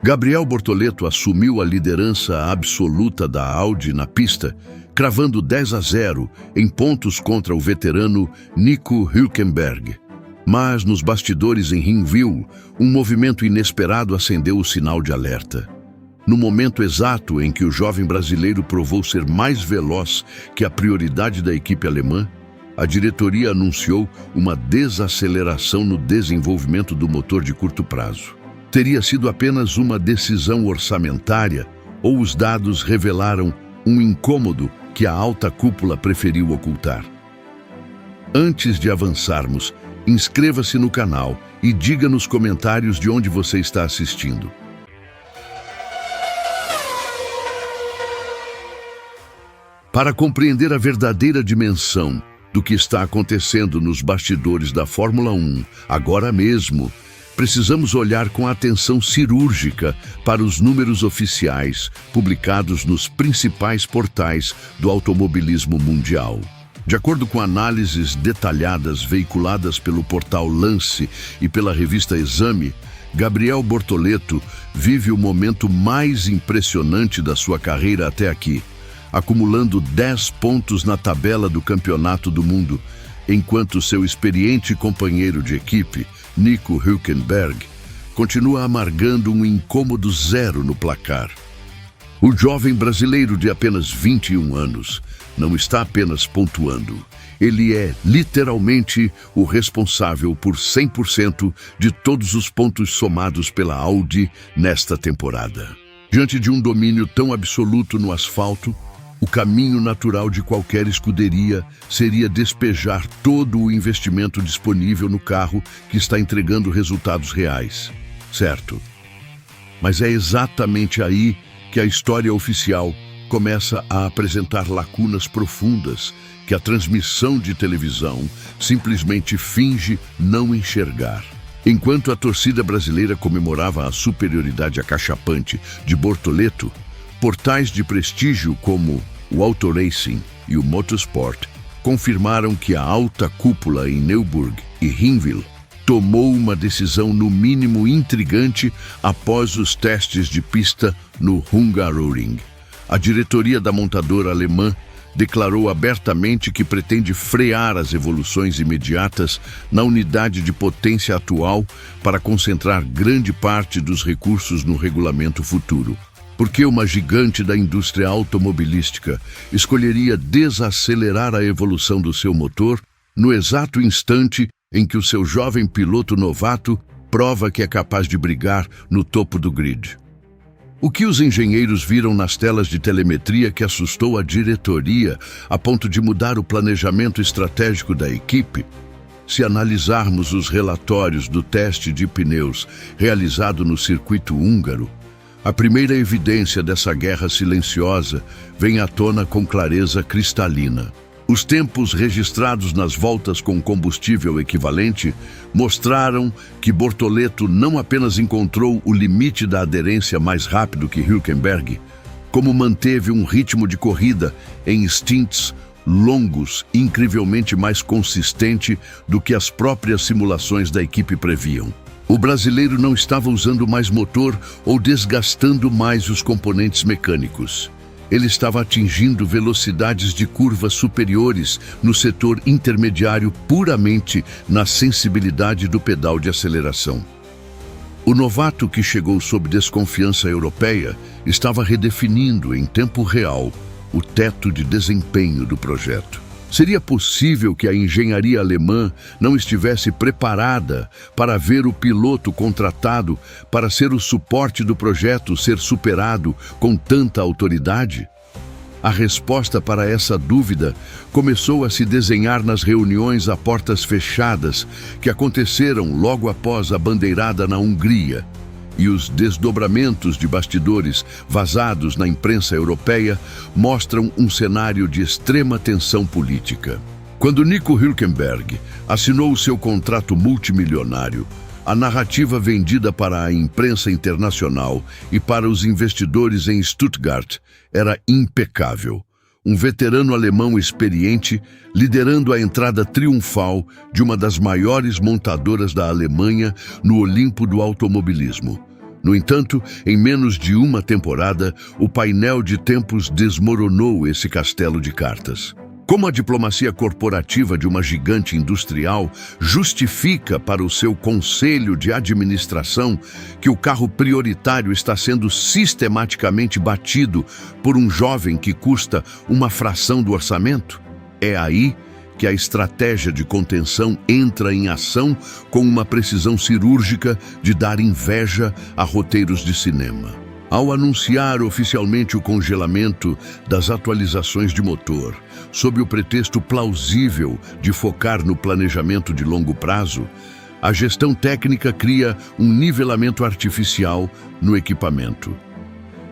Gabriel Bortoleto assumiu a liderança absoluta da Audi na pista, cravando 10-0 em pontos contra o veterano Nico Hülkenberg. Mas nos bastidores em Hinwil, um movimento inesperado acendeu o sinal de alerta. No momento exato em que o jovem brasileiro provou ser mais veloz que a prioridade da equipe alemã, a diretoria anunciou uma desaceleração no desenvolvimento do motor de curto prazo. Teria sido apenas uma decisão orçamentária ou os dados revelaram um incômodo que a alta cúpula preferiu ocultar? Antes de avançarmos, inscreva-se no canal e diga nos comentários de onde você está assistindo. Para compreender a verdadeira dimensão do que está acontecendo nos bastidores da Fórmula 1, agora mesmo, precisamos olhar com atenção cirúrgica para os números oficiais publicados nos principais portais do automobilismo mundial. De acordo com análises detalhadas veiculadas pelo portal Lance e pela revista Exame, Gabriel Bortoleto vive o momento mais impressionante da sua carreira até aqui, acumulando 10 pontos na tabela do Campeonato do Mundo, enquanto seu experiente companheiro de equipe, Nico Hülkenberg, continua amargando um incômodo 0 no placar. O jovem brasileiro de apenas 21 anos não está apenas pontuando. Ele é literalmente o responsável por 100% de todos os pontos somados pela Audi nesta temporada. Diante de um domínio tão absoluto no asfalto, o caminho natural de qualquer escuderia seria despejar todo o investimento disponível no carro que está entregando resultados reais, certo? Mas é exatamente aí que a história oficial começa a apresentar lacunas profundas que a transmissão de televisão simplesmente finge não enxergar. Enquanto a torcida brasileira comemorava a superioridade acachapante de Bortoleto, portais de prestígio como o Auto Racing e o Motorsport confirmaram que a alta cúpula em Nürburgring e Hinwil tomou uma decisão no mínimo intrigante após os testes de pista no Hungaroring. A diretoria da montadora alemã declarou abertamente que pretende frear as evoluções imediatas na unidade de potência atual para concentrar grande parte dos recursos no regulamento futuro. Por que uma gigante da indústria automobilística escolheria desacelerar a evolução do seu motor no exato instante em que o seu jovem piloto novato prova que é capaz de brigar no topo do grid? O que os engenheiros viram nas telas de telemetria que assustou a diretoria a ponto de mudar o planejamento estratégico da equipe? Se analisarmos os relatórios do teste de pneus realizado no circuito húngaro, a primeira evidência dessa guerra silenciosa vem à tona com clareza cristalina. Os tempos registrados nas voltas com combustível equivalente mostraram que Bortoleto não apenas encontrou o limite da aderência mais rápido que Hülkenberg, como manteve um ritmo de corrida em stints longos incrivelmente mais consistente do que as próprias simulações da equipe previam. O brasileiro não estava usando mais motor ou desgastando mais os componentes mecânicos. Ele estava atingindo velocidades de curva superiores no setor intermediário puramente na sensibilidade do pedal de aceleração. O novato que chegou sob desconfiança europeia estava redefinindo em tempo real o teto de desempenho do projeto. Seria possível que a engenharia alemã não estivesse preparada para ver o piloto contratado para ser o suporte do projeto ser superado com tanta autoridade? A resposta para essa dúvida começou a se desenhar nas reuniões a portas fechadas que aconteceram logo após a bandeirada na Hungria, e os desdobramentos de bastidores vazados na imprensa europeia mostram um cenário de extrema tensão política. Quando Nico Hülkenberg assinou seu contrato multimilionário, a narrativa vendida para a imprensa internacional e para os investidores em Stuttgart era impecável. Um veterano alemão experiente liderando a entrada triunfal de uma das maiores montadoras da Alemanha no Olimpo do automobilismo. No entanto, em menos de uma temporada, o painel de tempos desmoronou esse castelo de cartas. Como a diplomacia corporativa de uma gigante industrial justifica para o seu conselho de administração que o carro prioritário está sendo sistematicamente batido por um jovem que custa uma fração do orçamento? É aí que a estratégia de contenção entra em ação com uma precisão cirúrgica de dar inveja a roteiros de cinema. Ao anunciar oficialmente o congelamento das atualizações de motor, sob o pretexto plausível de focar no planejamento de longo prazo, a gestão técnica cria um nivelamento artificial no equipamento.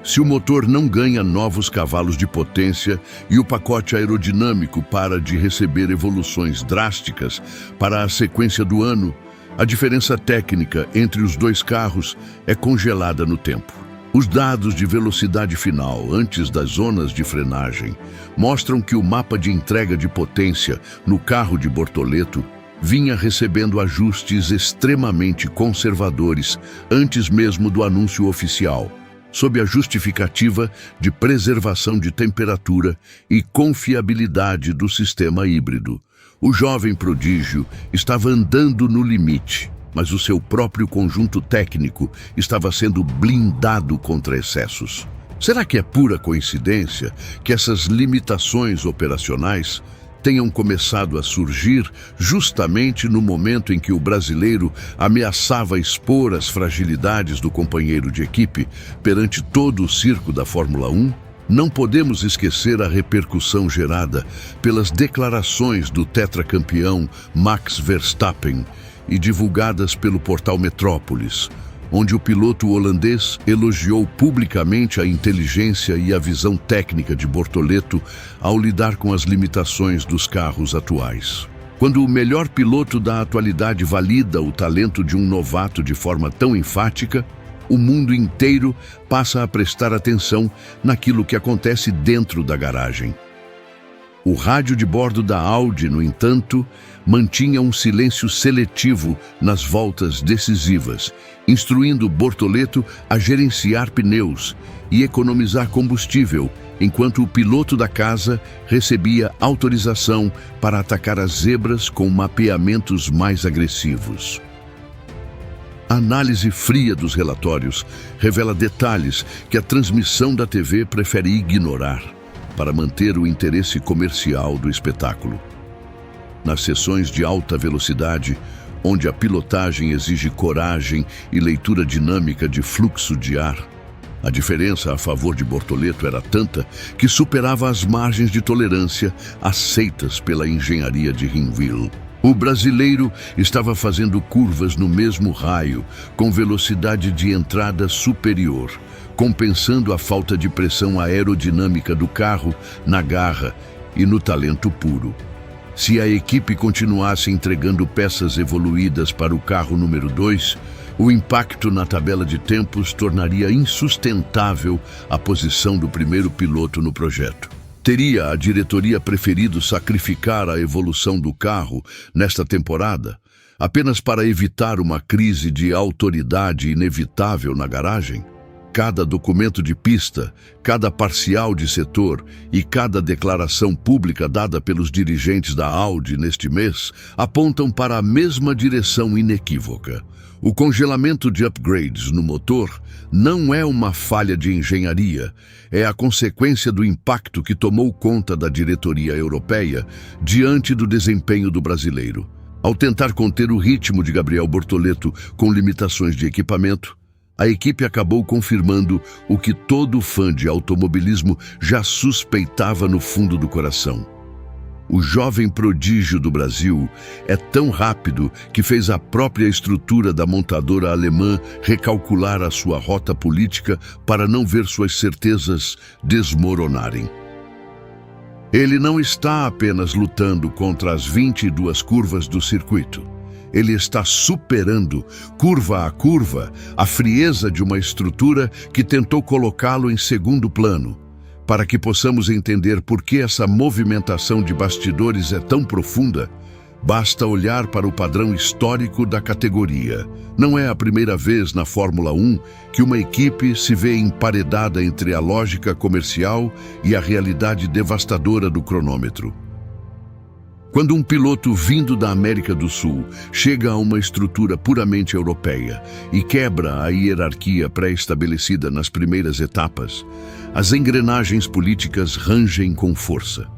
Se o motor não ganha novos cavalos de potência e o pacote aerodinâmico para de receber evoluções drásticas para a sequência do ano, a diferença técnica entre os dois carros é congelada no tempo. Os dados de velocidade final antes das zonas de frenagem mostram que o mapa de entrega de potência no carro de Bortoleto vinha recebendo ajustes extremamente conservadores antes mesmo do anúncio oficial, sob a justificativa de preservação de temperatura e confiabilidade do sistema híbrido. O jovem prodígio estava andando no limite, mas o seu próprio conjunto técnico estava sendo blindado contra excessos. Será que é pura coincidência que essas limitações operacionais tenham começado a surgir justamente no momento em que o brasileiro ameaçava expor as fragilidades do companheiro de equipe perante todo o circo da Fórmula 1? Não podemos esquecer a repercussão gerada pelas declarações do tetracampeão Max Verstappen e divulgadas pelo portal Metrópolis, onde o piloto holandês elogiou publicamente a inteligência e a visão técnica de Bortoleto ao lidar com as limitações dos carros atuais. Quando o melhor piloto da atualidade valida o talento de um novato de forma tão enfática, o mundo inteiro passa a prestar atenção naquilo que acontece dentro da garagem. O rádio de bordo da Audi, no entanto, mantinha um silêncio seletivo nas voltas decisivas, instruindo Bortoleto a gerenciar pneus e economizar combustível, enquanto o piloto da casa recebia autorização para atacar as zebras com mapeamentos mais agressivos. A análise fria dos relatórios revela detalhes que a transmissão da TV prefere ignorar para manter o interesse comercial do espetáculo. Nas sessões de alta velocidade, onde a pilotagem exige coragem e leitura dinâmica de fluxo de ar, a diferença a favor de Bortoleto era tanta que superava as margens de tolerância aceitas pela engenharia de Hinwil. O brasileiro estava fazendo curvas no mesmo raio, com velocidade de entrada superior, compensando a falta de pressão aerodinâmica do carro na garra e no talento puro. Se a equipe continuasse entregando peças evoluídas para o carro número 2, o impacto na tabela de tempos tornaria insustentável a posição do primeiro piloto no projeto. Teria a diretoria preferido sacrificar a evolução do carro nesta temporada, apenas para evitar uma crise de autoridade inevitável na garagem? Cada documento de pista, cada parcial de setor e cada declaração pública dada pelos dirigentes da Audi neste mês apontam para a mesma direção inequívoca. O congelamento de upgrades no motor não é uma falha de engenharia, é a consequência do impacto que tomou conta da diretoria europeia diante do desempenho do brasileiro. Ao tentar conter o ritmo de Gabriel Bortoleto com limitações de equipamento, a equipe acabou confirmando o que todo fã de automobilismo já suspeitava no fundo do coração. O jovem prodígio do Brasil é tão rápido que fez a própria estrutura da montadora alemã recalcular a sua rota política para não ver suas certezas desmoronarem. Ele não está apenas lutando contra as 22 curvas do circuito. Ele está superando, curva a curva, a frieza de uma estrutura que tentou colocá-lo em segundo plano. Para que possamos entender por que essa movimentação de bastidores é tão profunda, Basta olhar para o padrão histórico da categoria. Não é a primeira vez na Fórmula 1 que uma equipe se vê emparedada entre a lógica comercial e a realidade devastadora do cronômetro. Quando um piloto vindo da América do Sul chega a uma estrutura puramente europeia e quebra a hierarquia pré-estabelecida nas primeiras etapas, as engrenagens políticas rangem com força.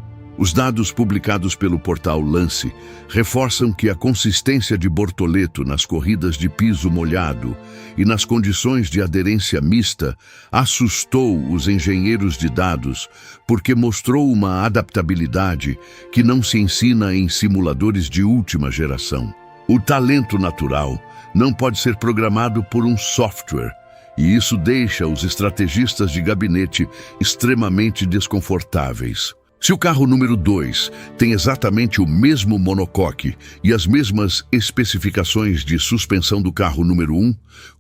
Os dados publicados pelo portal Lance reforçam que a consistência de Bortoleto nas corridas de piso molhado e nas condições de aderência mista assustou os engenheiros de dados porque mostrou uma adaptabilidade que não se ensina em simuladores de última geração. O talento natural não pode ser programado por um software, e isso deixa os estrategistas de gabinete extremamente desconfortáveis. Se o carro número 2 tem exatamente o mesmo monocoque e as mesmas especificações de suspensão do carro número 1,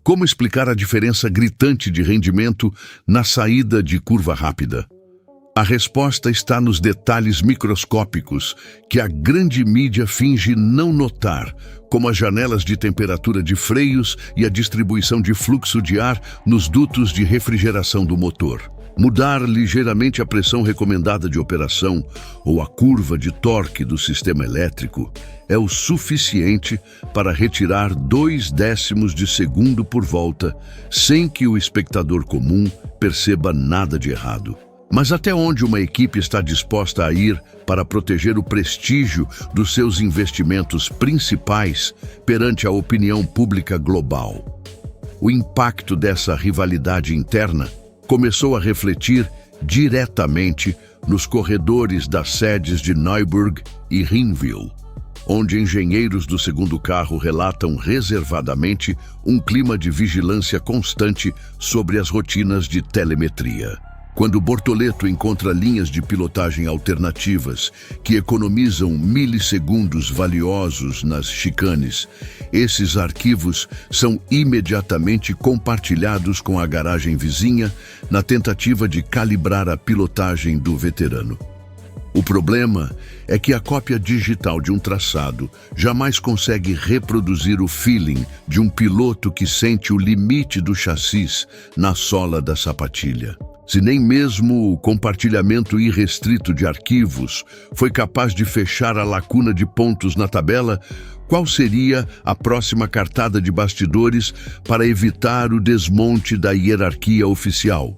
como explicar a diferença gritante de rendimento na saída de curva rápida? A resposta está nos detalhes microscópicos que a grande mídia finge não notar, como as janelas de temperatura de freios e a distribuição de fluxo de ar nos dutos de refrigeração do motor. Mudar ligeiramente a pressão recomendada de operação ou a curva de torque do sistema elétrico é o suficiente para retirar 0,2 de segundo por volta, sem que o espectador comum perceba nada de errado. Mas até onde uma equipe está disposta a ir para proteger o prestígio dos seus investimentos principais perante a opinião pública global? O impacto dessa rivalidade interna começou a refletir diretamente nos corredores das sedes de Nürburgring e Hinwil, onde engenheiros do segundo carro relatam reservadamente um clima de vigilância constante sobre as rotinas de telemetria. Quando Bortoleto encontra linhas de pilotagem alternativas que economizam milissegundos valiosos nas chicanes, esses arquivos são imediatamente compartilhados com a garagem vizinha na tentativa de calibrar a pilotagem do veterano. O problema é que a cópia digital de um traçado jamais consegue reproduzir o feeling de um piloto que sente o limite do chassis na sola da sapatilha. Se nem mesmo o compartilhamento irrestrito de arquivos foi capaz de fechar a lacuna de pontos na tabela, qual seria a próxima cartada de bastidores para evitar o desmonte da hierarquia oficial?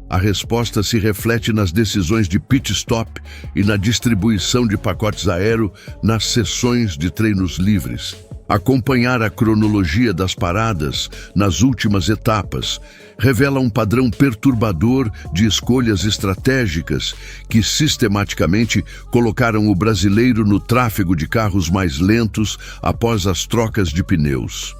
A resposta se reflete nas decisões de pit stop e na distribuição de pacotes aero nas sessões de treinos livres. Acompanhar a cronologia das paradas nas últimas etapas revela um padrão perturbador de escolhas estratégicas que sistematicamente colocaram o brasileiro no tráfego de carros mais lentos após as trocas de pneus.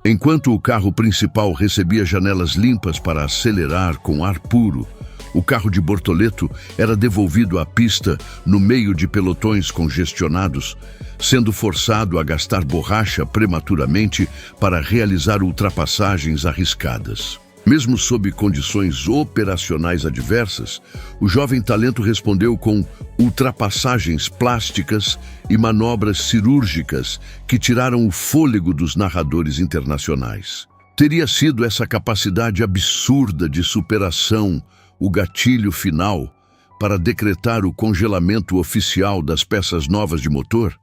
Enquanto o carro principal recebia janelas limpas para acelerar com ar puro, o carro de Bortoleto era devolvido à pista no meio de pelotões congestionados, sendo forçado a gastar borracha prematuramente para realizar ultrapassagens arriscadas. Mesmo sob condições operacionais adversas, o jovem talento respondeu com ultrapassagens plásticas e manobras cirúrgicas que tiraram o fôlego dos narradores internacionais. Teria sido essa capacidade absurda de superação o gatilho final para decretar o congelamento oficial das peças novas de motor?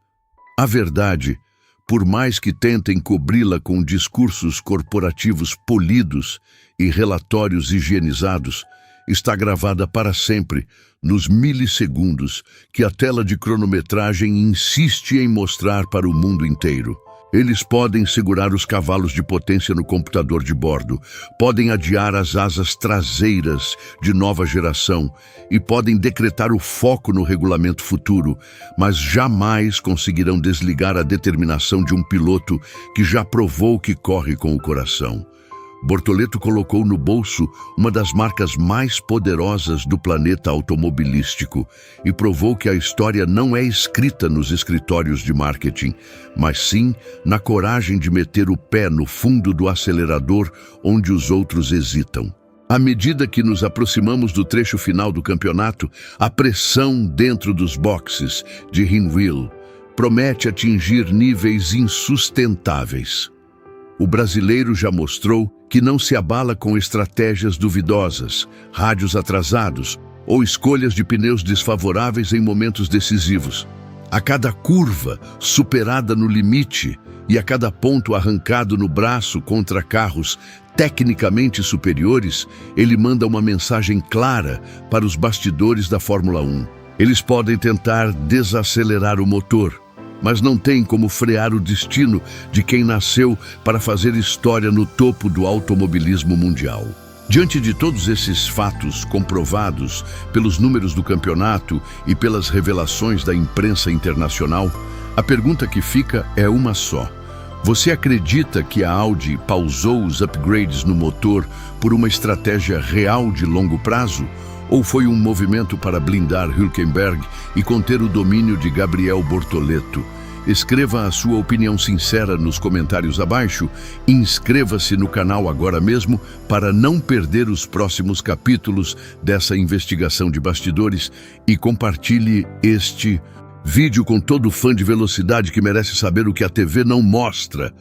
A verdade, por mais que tentem cobri-la com discursos corporativos polidos e relatórios higienizados, está gravada para sempre nos milissegundos que a tela de cronometragem insiste em mostrar para o mundo inteiro. Eles podem segurar os cavalos de potência no computador de bordo, podem adiar as asas traseiras de nova geração e podem decretar o foco no regulamento futuro, mas jamais conseguirão desligar a determinação de um piloto que já provou que corre com o coração. Bortoleto colocou no bolso uma das marcas mais poderosas do planeta automobilístico e provou que a história não é escrita nos escritórios de marketing, mas sim na coragem de meter o pé no fundo do acelerador onde os outros hesitam. À medida que nos aproximamos do trecho final do campeonato, a pressão dentro dos boxes de Hinwil promete atingir níveis insustentáveis. O brasileiro já mostrou que não se abala com estratégias duvidosas, rádios atrasados ou escolhas de pneus desfavoráveis em momentos decisivos. A cada curva superada no limite e a cada ponto arrancado no braço contra carros tecnicamente superiores, ele manda uma mensagem clara para os bastidores da Fórmula 1. Eles podem tentar desacelerar o motor, mas não tem como frear o destino de quem nasceu para fazer história no topo do automobilismo mundial. Diante de todos esses fatos comprovados pelos números do campeonato e pelas revelações da imprensa internacional, a pergunta que fica é uma só. Você acredita que a Audi pausou os upgrades no motor por uma estratégia real de longo prazo? Ou foi um movimento para blindar Hülkenberg e conter o domínio de Gabriel Bortoleto? Escreva a sua opinião sincera nos comentários abaixo e inscreva-se no canal agora mesmo para não perder os próximos capítulos dessa investigação de bastidores e compartilhe este vídeo com todo fã de velocidade que merece saber o que a TV não mostra.